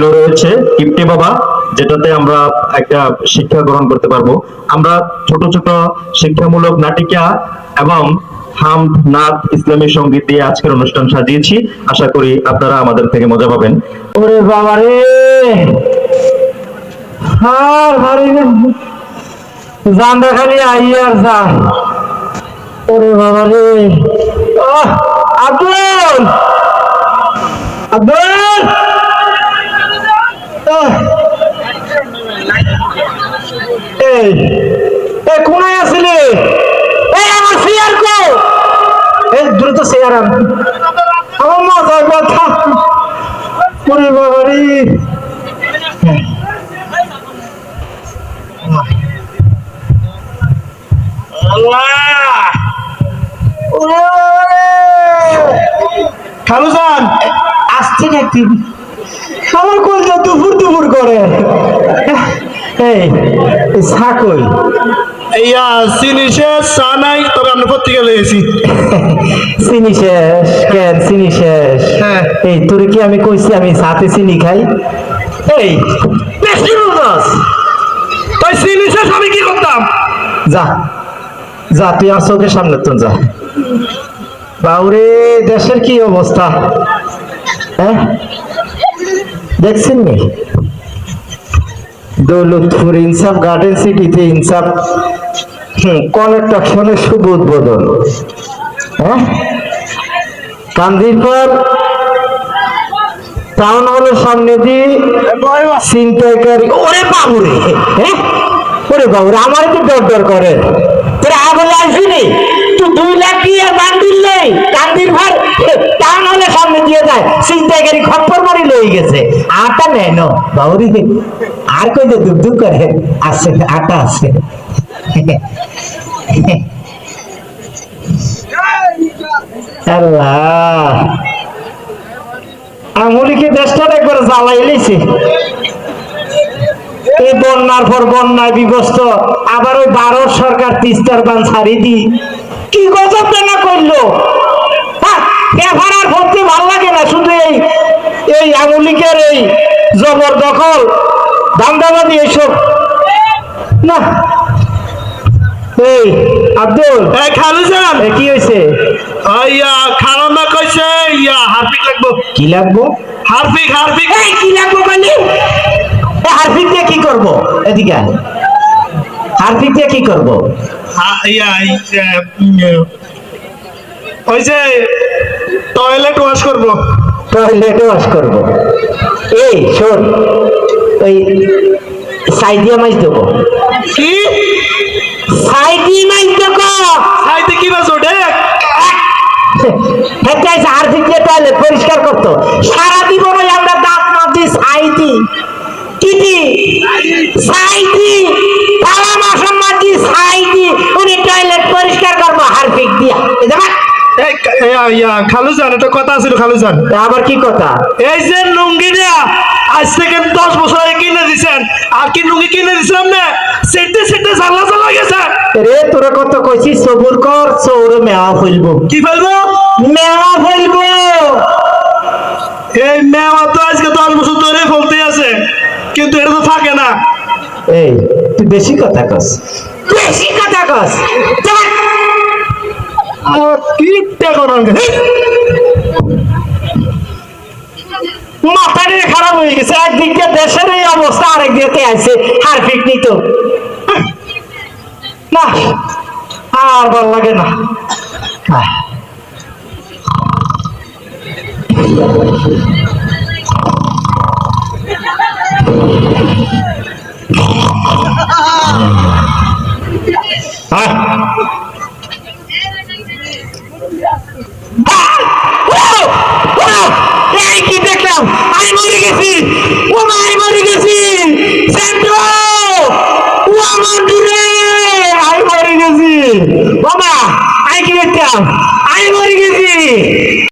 রয়েছে কিপ্টে বাবা, যেটাতে আমরা একটা শিক্ষা গ্রহণ করতে পারবো। আমরা ছোট ছোট শিক্ষামূলক নাটিকা এবং হামদ, নাত, ইসলামী সঙ্গীত দিয়ে আজকের অনুষ্ঠান সাজিয়েছি। আশা করি আপনারা আমাদের থেকে মজা পাবেন। ওরে বাবা রে, আর ভারী জানটা খালি আই আর যা। ওরে বাবা রে, আব্দুল আব্দুল কোনায় আসলে আমার চেয়ার কো, দ্রুত চেয়ার আন, আমার মাথার ব্যথা। ওরে বাবা রে, খালু যান আসছে নাকি? আমার কলটা দুপুর দুপুর করে। এই ছাকল ইয়া চিনি শেষ চা নাই, তবে আমরা পত্রিকা লয়েছি। চিনি শেষ কেন? চিনি শেষ? হ্যাঁ। এই তোর কি আমি কইছি আমি সাথে চিনি খাই? এই বেশি বুঝাস? তাই চিনি শেষ আমি কি করতাম? যা যা, তুই আর চোখের সামনে তো যা। বাউরে, দেশের কি অবস্থা, হ্যাঁ দেখছেন নি? দৌলতপুর ইনসাফ গার্ডেন সিটিতে ইনসাফ কনস্ট্রাকশনের শুভ উদ্বোধন। হ্যাঁ, কান্দিরপার টাউন হলের সামনে দিয়ে ছিনতাইকারী। ওরে বাবুরে, হ্যাঁ ওরে বাবুরে, আমার একটু ডর ডর করে। তোরা বলে আসবি তুই 2 লাখ দিয়ে বান্দিল নেই, কান্দিরপার টাউন হলের সামনে দিয়ে যায় ছিনতাইকারী খপ্পর মারি লই গেছে। আটা নেই নো বাবুরি, আর কই যে দুধ দুধ করে আছে, আটা আছে। আল্লাহ, আমলিকে দেশটা একবার জ্বালাই লেছে। এই বন্যার পর বন্যায় বিভস্ত, আবার ওই 12 সরকার তিস্তার বান ছাড়ি দি কি গজব না করলো। এফারার ভর্তি ভাল লাগে না, শুধু এই আমলিকের এই জবরদখল দান্দাবাদী এইসব না। এই আব্দুল, খালু যান কি হয়েছে? ইয়া খালা না কইছে ইয়া হারপিক লাগবো। কি লাগবো? Harpic Harpic. এই কি লাগবো মানে? হারপিক দিয়ে কি করবো? এদিকে আয়, হারপিক দিয়ে কি করবো? ইয়া ওই যে টয়লেট ওয়াশ করবো। টয়লেট ওয়াশ করবো? এই শোন, ওই সাইডিয়া মাছ দেবো। কি সাইডি মাছ দেবো? সাইতে কি বাজো ডেক? হারপিক দিয়ে টয়লেট পরিষ্কার করতো। সারা জীবন ওই আমরা দাঁত মাজি সাইডি কিটি সাইডি পালা মাসম মাজি সাইডি, উনি টয়লেট পরিষ্কার করবো হারপিক দিয়া। খালু যান একটা কথা ছিল। খালু যান আবার কি কথা? এই যে লুঙ্গিটা আজ থেকে 10 বছর আগে কিনে দিছেন, আর কি লুঙ্গি কিনে দিছিলাম না, সেটে সেটে জ্বালা জ্বালা গেছে রে। তোরা কত কইছি সবুর কর, চৌরে মেয়া ফেলবো। কি ফেলবো? মেয়া ফেলবো। এই মেয়া তো আজকে 10 বছর ধরে ফলতে আছে, কিন্তু এটা তো থাকে না। এই তুই বেশি কথা কস, বেশি কথা কস। মাথাটা খারাপ হয়ে গেছে। একদিক দিয়ে দেশের এই অবস্থা, আরেক দিকে আছে হারপিক নিত না। আর ভাল লাগে না।